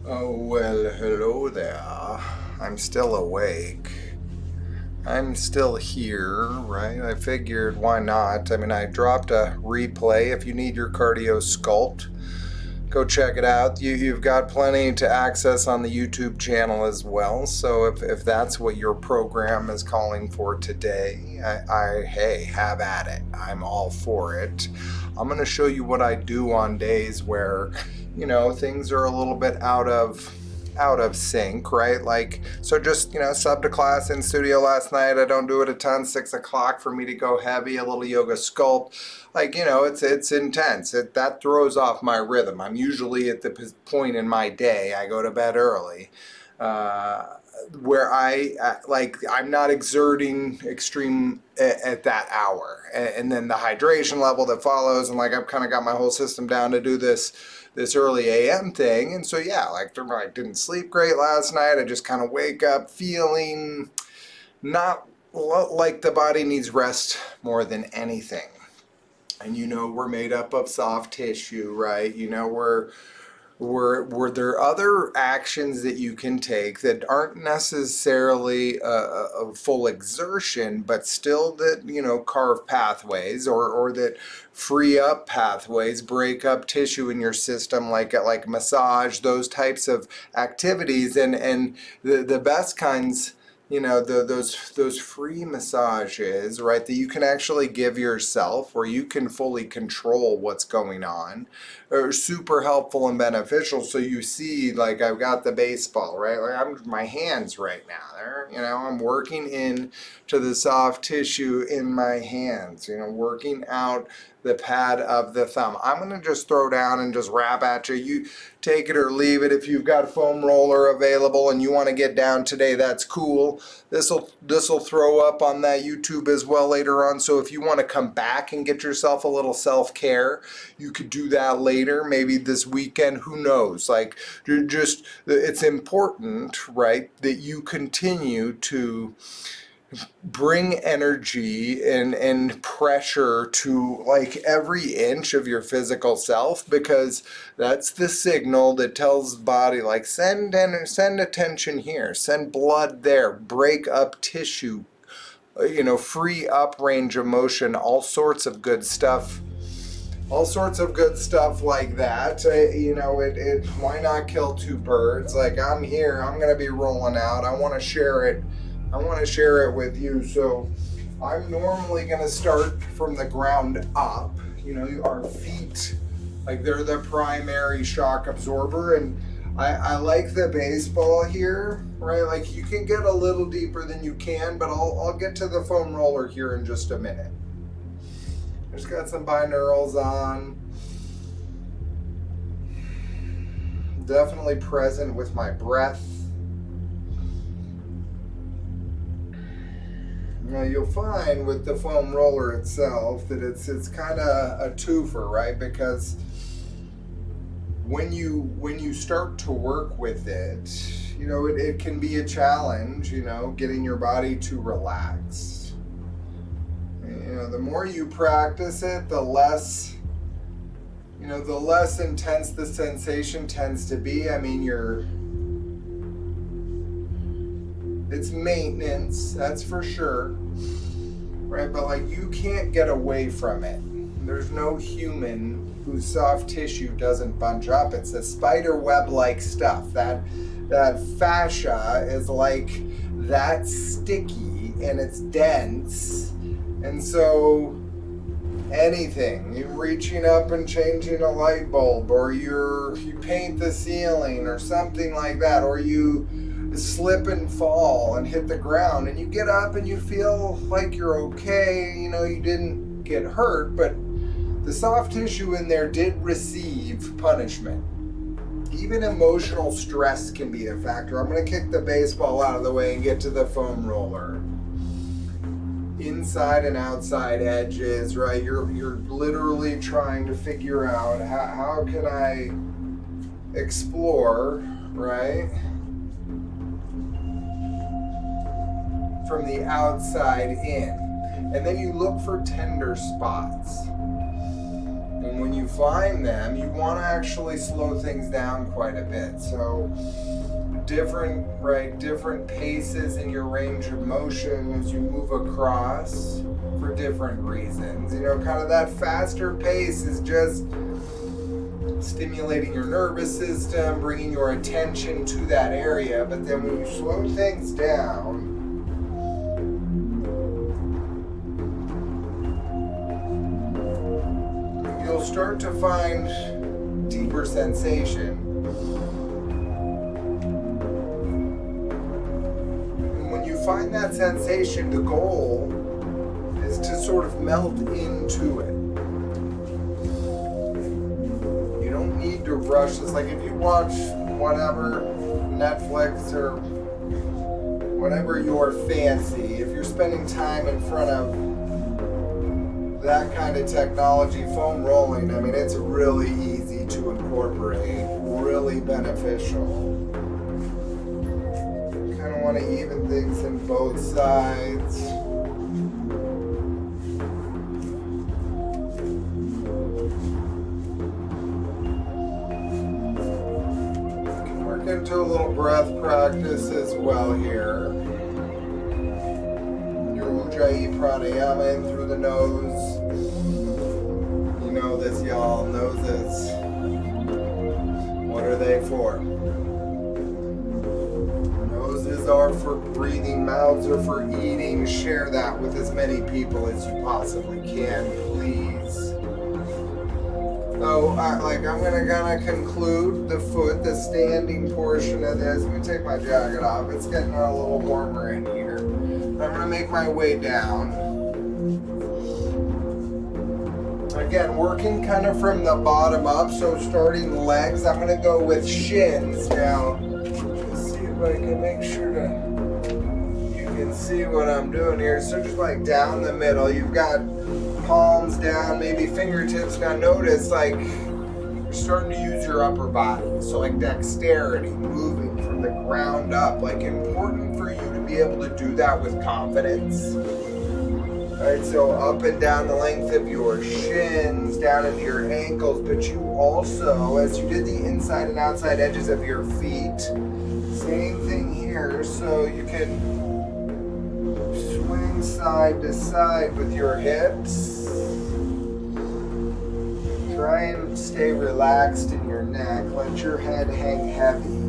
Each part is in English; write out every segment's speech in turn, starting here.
Oh, well, hello there. I'm still awake. I'm still here, right? I figured why not? I mean, I dropped a replay. If you need your cardio sculpt, go check it out. You've got plenty to access on the YouTube channel as well. So if that's what your program is calling for today, hey, have at it. I'm all for it. I'm going to show you what I do on days where, things are a little bit out of sync, right? Like, so just, sub to class in studio last night. I don't do it a ton. 6 o'clock for me to go heavy, a little yoga sculpt. Like, it's intense. That throws off my rhythm. I'm usually at the point in my day, I go to bed early, where I'm not exerting extreme at that hour. And then the hydration level that follows, and like, I've kind of got my whole system down to do this early AM thing. And so, yeah, like, I didn't sleep great last night. I just kind of wake up feeling not like the body needs rest more than anything. And we're made up of soft tissue, right? Were there other actions that you can take that aren't necessarily a full exertion, but still that, carve pathways or that free up pathways, break up tissue in your system, like massage, those types of activities, and the best kinds, those free massages, right, that you can actually give yourself, where you can fully control what's going on, are super helpful and beneficial. So you see, like, I've got the baseball, right? Like, my hands right now, I'm working in to the soft tissue in my hands, working out the pad of the thumb. I'm going to just throw down and just rap at you. You take it or leave it. If you've got a foam roller available and you want to get down today, that's cool. This'll throw up on that YouTube as well later on. So if you want to come back and get yourself a little self-care, you could do that later, maybe this weekend, who knows? Like, it's important, right, that you continue to bring energy and pressure to, like, every inch of your physical self, because that's the signal that tells the body, like, send attention here, send blood there, break up tissue, free up range of motion, all sorts of good stuff like that. Why not kill two birds? Like, I'm here, I'm gonna be rolling out, I want to share it with you. So I'm normally going to start from the ground up. Our feet, like, they're the primary shock absorber. And I like the baseball here, right? Like, you can get a little deeper than you can, but I'll get to the foam roller here in just a minute. Just got some binaurals on. Definitely present with my breath. Now, you'll find with the foam roller itself that it's kind of a twofer, right? Because when you start to work with it, it can be a challenge, getting your body to relax. The more you practice it, the less intense the sensation tends to be. I mean, it's maintenance, that's for sure, right? But, like, you can't get away from it. There's no human whose soft tissue doesn't bunch up. It's a spider web-like stuff. That fascia is, like, that sticky and it's dense. And so anything, you reaching up and changing a light bulb, or you paint the ceiling or something like that, or you slip and fall and hit the ground, and you get up and you feel like you're okay, you didn't get hurt, but the soft tissue in there did receive punishment. Even emotional stress can be a factor. I'm going to kick the baseball out of the way and get to the foam roller. Inside and outside edges, right? You're literally trying to figure out how can I explore, right, from the outside in. And then you look for tender spots. And when you find them, you want to actually slow things down quite a bit. So different paces in your range of motion as you move across for different reasons. Kind of that faster pace is just stimulating your nervous system, bringing your attention to that area. But then when you slow things down, you'll start to find deeper sensation. And when you find that sensation, the goal is to sort of melt into it. You don't need to rush this. Like if you watch whatever, Netflix or whatever your fancy, if you're spending time in front of that kind of technology, foam rolling, I mean, it's really easy to incorporate, really beneficial. You kind of want to even things in both sides. You can work into a little breath practice as well here. Ujjayi pranayama in through the nose. You know this, y'all. Noses. What are they for? Noses are for breathing. Mouths are for eating. Share that with as many people as you possibly can, please. So, I'm gonna conclude the foot, the standing portion of this. Let me take my jacket off. It's getting a little warmer in here. I'm going to make my way down. Again, working kind of from the bottom up, so starting legs, I'm going to go with shins now. Let's see if I can make sure you can see what I'm doing here. So just like down the middle, you've got palms down, maybe fingertips. Now notice like you're starting to use your upper body. So like dexterity, moving from the ground up, like important for you to be able to do that with confidence. Alright, so up and down the length of your shins, down into your ankles, but you also, as you did the inside and outside edges of your feet, same thing here, so you can swing side to side with your hips. Try and stay relaxed in your neck, let your head hang heavy.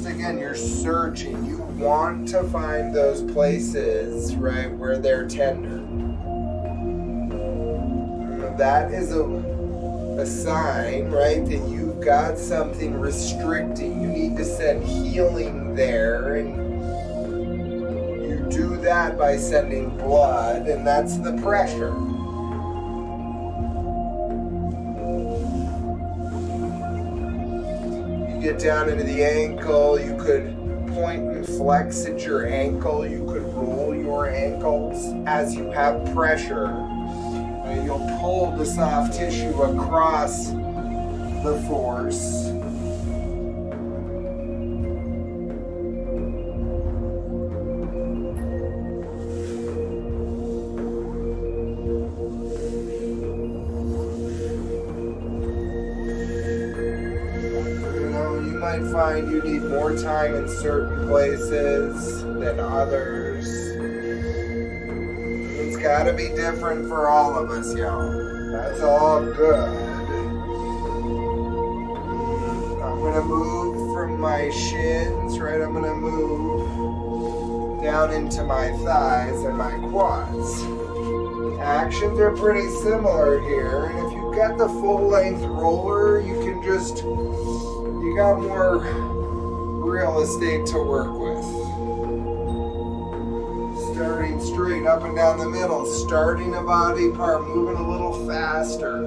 Again, you're searching. You want to find those places, right, where they're tender. That is a sign, right, that you've got something restricting. You need to send healing there, and you do that by sending blood, and that's the pressure. Get down into the ankle, you could point and flex at your ankle, you could roll your ankles as you have pressure. And you'll pull the soft tissue across the force. Find you need more time in certain places than others. It's got to be different for all of us, y'all. That's all good. I'm going to move from my shins, right? I'm going to move down into my thighs and my quads. Actions are pretty similar here, and if you've got the full-length roller, you can just... you got more real estate to work with. Starting straight up and down the middle, starting a body part, moving a little faster.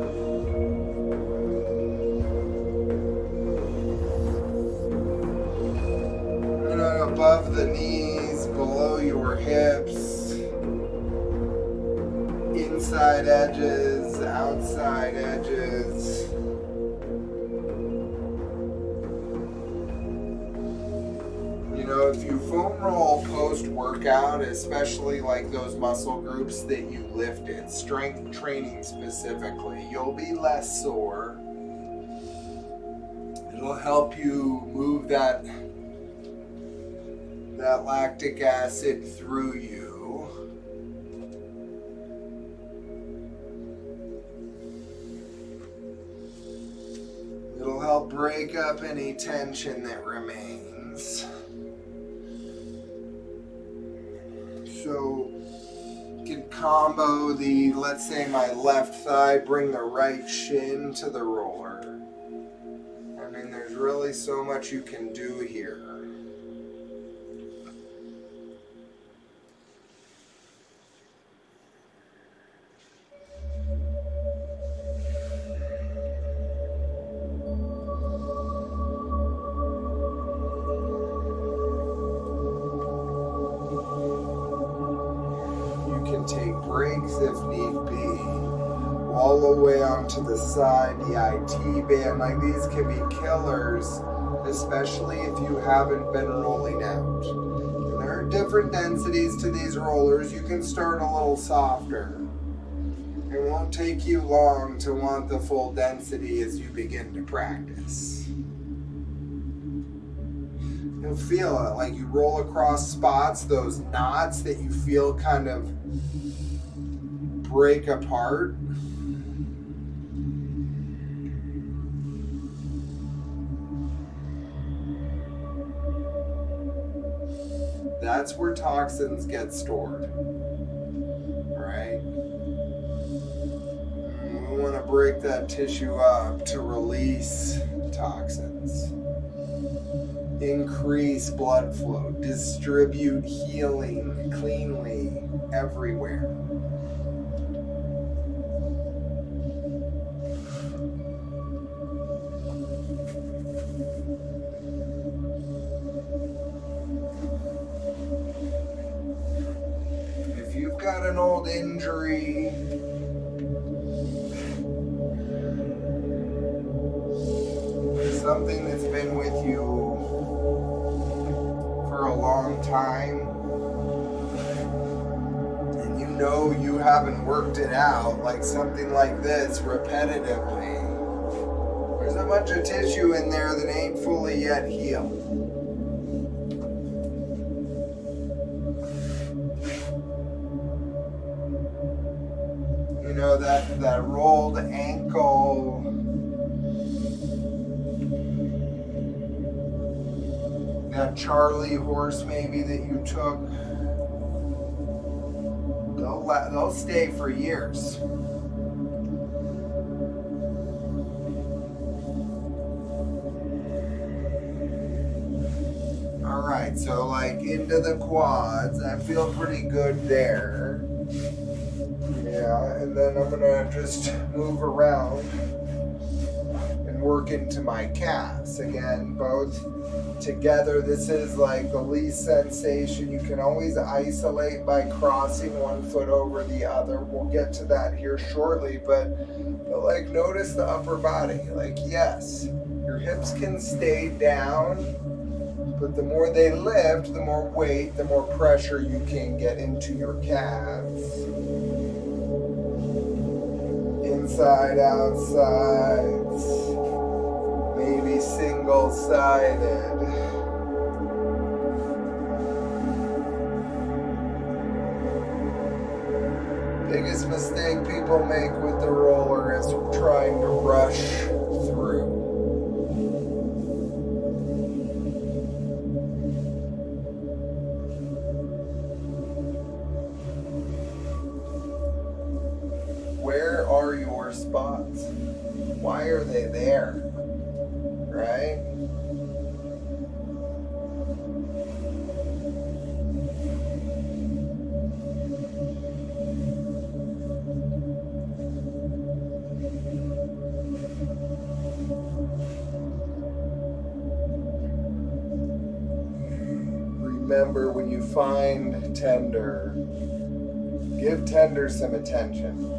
And above the knees, below your hips, inside edges, outside edges. So if you foam roll post-workout, especially like those muscle groups that you lifted, strength training specifically, you'll be less sore. It'll help you move that lactic acid through you. It'll help break up any tension that remains. So you can combo the, let's say my left thigh, bring the right shin to the roller. I mean, there's really so much you can do here. Take breaks if need be, all the way onto the side, the IT band. Like, these can be killers, especially if you haven't been rolling out. And there are different densities to these rollers. You can start a little softer. It won't take you long to want the full density as you begin to practice. You'll feel it, like you roll across spots, those knots that you feel kind of break apart. That's where toxins get stored. Right? We want to break that tissue up to release toxins. Increase blood flow, distribute healing cleanly everywhere. If you've got an old injury, something that's been with you for a long time, and you know you haven't worked it out, like something like this repetitively, there's a bunch of tissue in there that ain't fully yet healed. You know, that rolled ankle, that Charlie horse maybe that you took, they'll stay for years. All right, so like into the quads, I feel pretty good there. Yeah, and then I'm gonna just move around and work into my calves. Again, both together. This is like the least sensation. You can always isolate by crossing one foot over the other. We'll get to that here shortly, but like notice the upper body. Like, yes, your hips can stay down, but the more they lift, the more weight, the more pressure you can get into your calves. Inside, outside, maybe single-sided. Biggest mistake people make with the roller is trying to rush through. Where are your spots? Why are they there? Right? Remember, when you find tender, give tender some attention.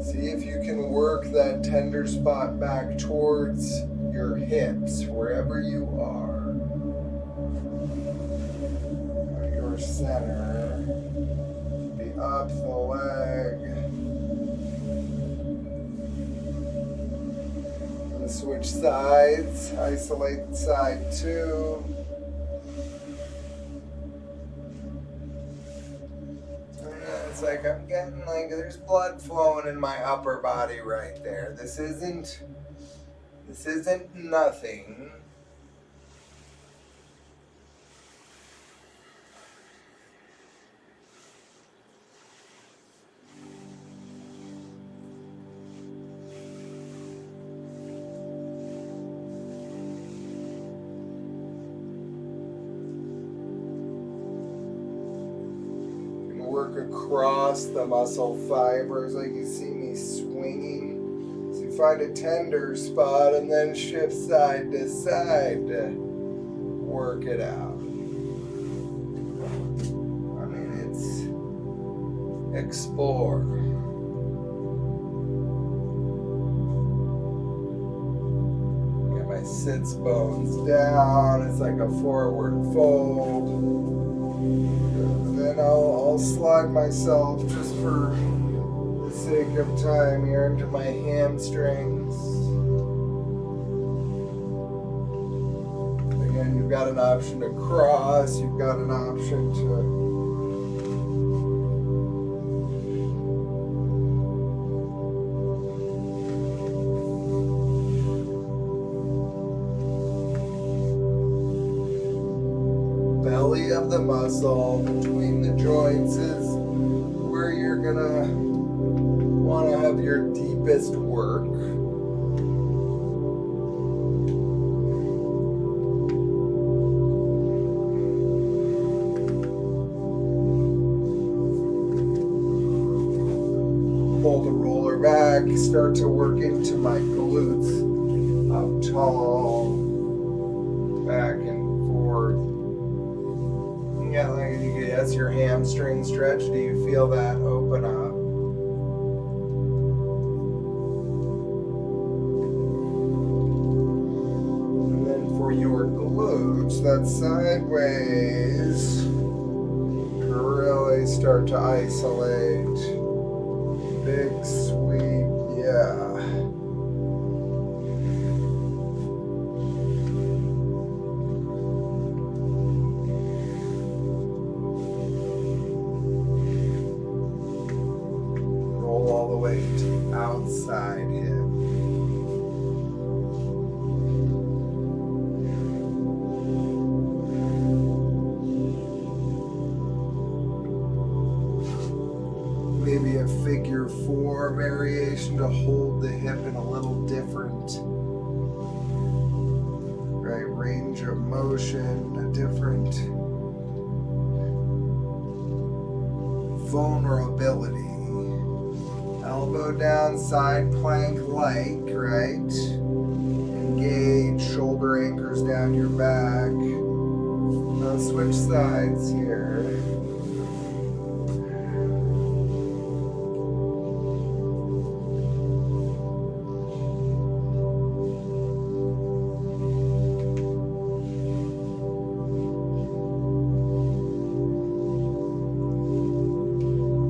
See if you can work that tender spot back towards your hips, wherever you are. Your center. Be up the leg. And switch sides. Isolate side 2. It's like I'm getting like there's blood flowing in my upper body right there. This isn't nothing. Work across the muscle fibers like you see me swinging. So you find a tender spot and then shift side to side to work it out. I mean, it's explore. Get my sits bones down. It's like a forward fold. Then I'll slide myself just for the sake of time here into my hamstrings. Again, you've got an option to cross, you've got an option to belly of the muscle between the joints is where you're gonna want to have your deepest work. Pull the roller back, start to work into my glutes, up tall, back and forth. Yeah, that's your hamstring stretch. Do you feel that open up? And then for your glutes, that sideways, really start to isolate. Big sweep, yeah. Outside hip. Maybe a figure 4 variation to hold the hip in a little different, right, range of motion, a different vulnerability. Elbow down, side plank like, right? Engage, shoulder anchors down your back. Now switch sides here.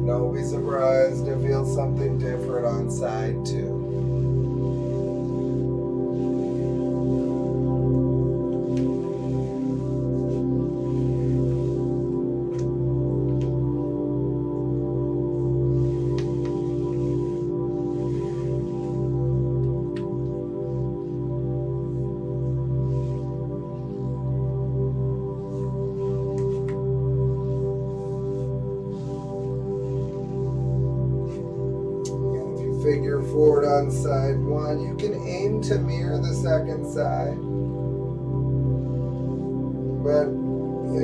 Don't be surprised to feel something different on side 2. Figure forward on side 1. You can aim to mirror the second side. But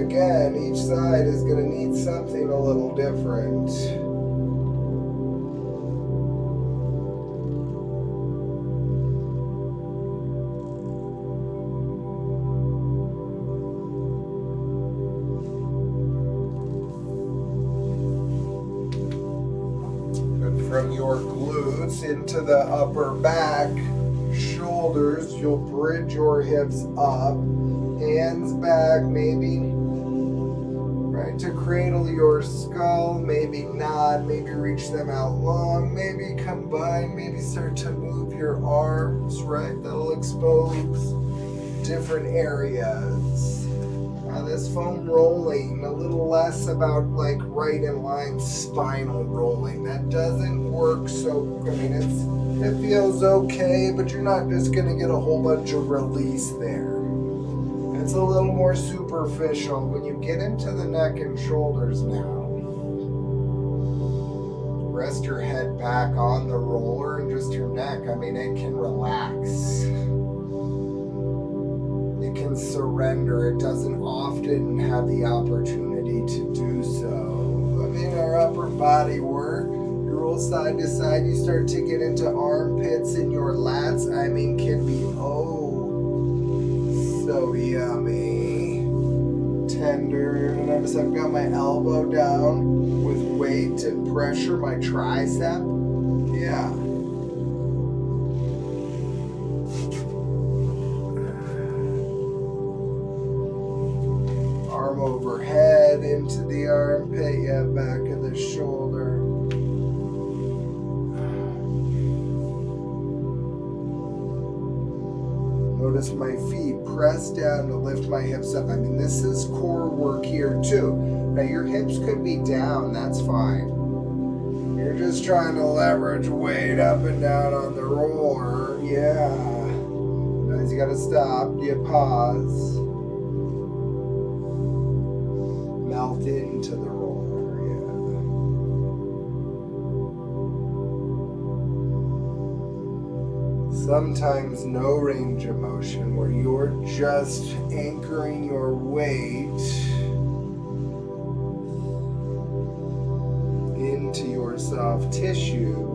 again, each side is going to need something a little different. From your glutes into the upper back, shoulders, you'll bridge your hips up, hands back, maybe right to cradle your skull, maybe nod, maybe reach them out long, maybe combine, maybe start to move your arms, right? That'll expose different areas. This foam rolling, a little less about like right in line spinal rolling. That doesn't work so, I mean, it feels okay, but you're not just going to get a whole bunch of release there. It's a little more superficial. When you get into the neck and shoulders now, rest your head back on the roller and just your neck. I mean, it can relax. It can surrender. It doesn't often have the opportunity to do so. I mean, our upper body work, you roll side to side, you start to get into armpits and your lats, I mean, can be so yummy. Tender. Notice I've got my elbow down with weight and pressure, my tricep. Yeah. Arm overhead into the armpit, yeah, back of the shoulder. Notice my feet press down to lift my hips up. I mean, this is core work here too. Now your hips could be down, that's fine. You're just trying to leverage weight up and down on the roller. Yeah. Guys, you gotta stop. You pause. Melt into the roller, yeah. Sometimes no range of motion, where you're just anchoring your weight into your soft tissue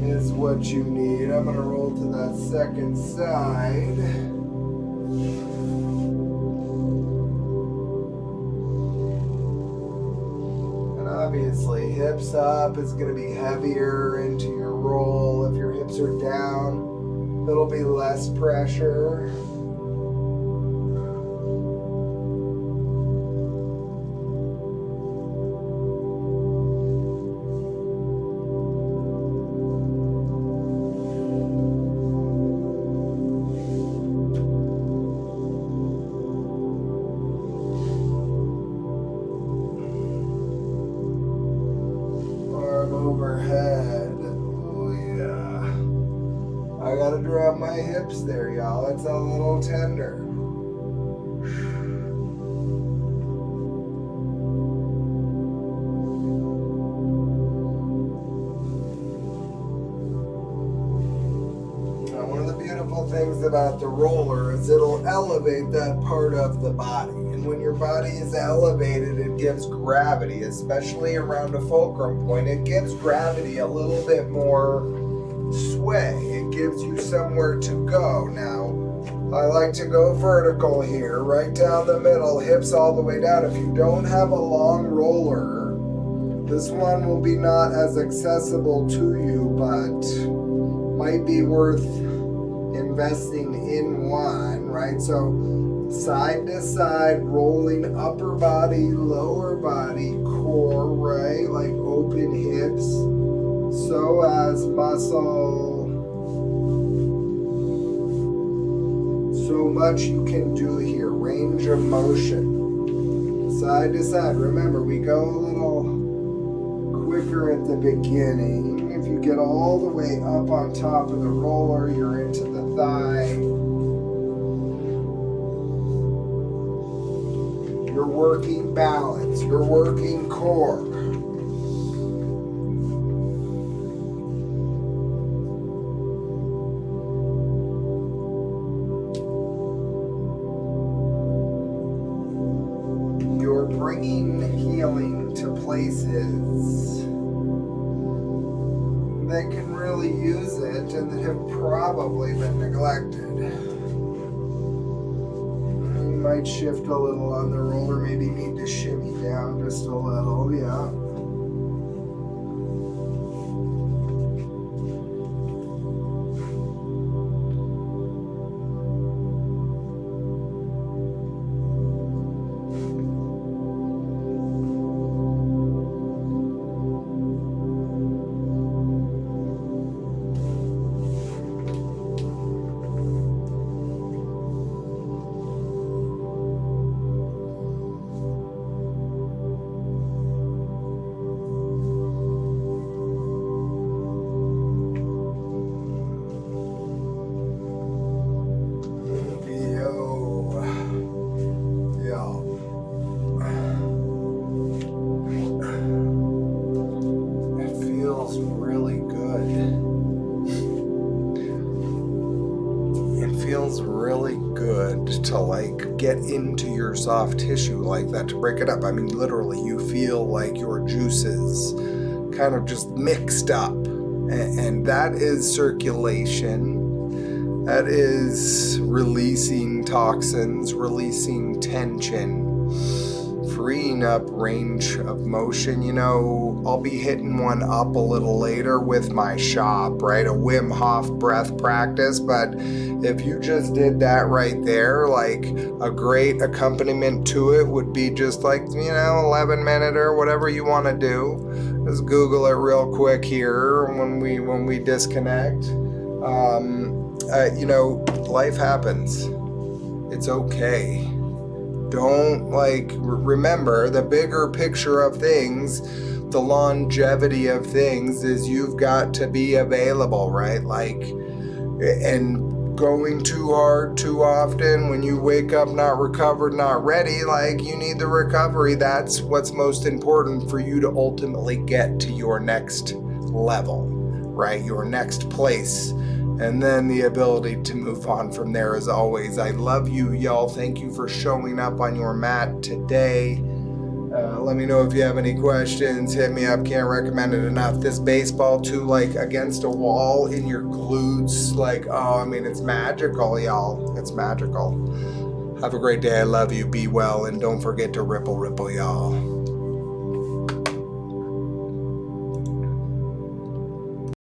is what you need. I'm going to roll to that second side. And obviously hips up is going to be heavier into your roll. If your hips are down, it'll be less pressure. Overhead. Oh yeah. I gotta drop my hips there, y'all. It's a little tender. Now, one of the beautiful things about the roller is it'll elevate that part of the body. And when your body is elevated, it gives gravity, especially around a fulcrum point. It gives gravity a little bit more sway. It gives you somewhere to go. Now, I like to go vertical here, right down the middle, hips all the way down. If you don't have a long roller, this one will be not as accessible to you, but might be worth investing in one, right? So side to side, rolling upper body, lower body, core, right? Like open hips, psoas muscle. So much you can do here. Range of motion. Side to side. Remember, we go a little quicker at the beginning. If you get all the way up on top of the roller, you're into the thigh. You're working balance. You're working core. You're bringing healing to places that can really use it and that have probably been neglected. You might shift a little on the roller, maybe need to shimmy down just a little, yeah. to like get into your soft tissue like that, to break it up. I mean, literally, you feel like your juices kind of just mixed up. And that is circulation. That is releasing toxins, releasing tension, freeing up range of motion. You know, I'll be hitting one up a little later with my shop, right? A Wim Hof breath practice. But if you just did that right there, like a great accompaniment to it would be just like, 11-minute or whatever you want to do. Just Google it real quick here when we disconnect. Life happens. It's okay. Don't remember the bigger picture of things, the longevity of things is you've got to be available, right? And going too hard too often, when you wake up not recovered, not ready, you need the recovery. That's what's most important for you to ultimately get to your next level, right? Your next place. And then the ability to move on from there. As always, I love you, y'all. Thank you for showing up on your mat today. Let me know if you have any questions. Hit me up. Can't recommend it enough. This baseball too, against a wall in your glutes. It's magical, y'all. It's magical. Have a great day. I love you. Be well. And don't forget to ripple, y'all.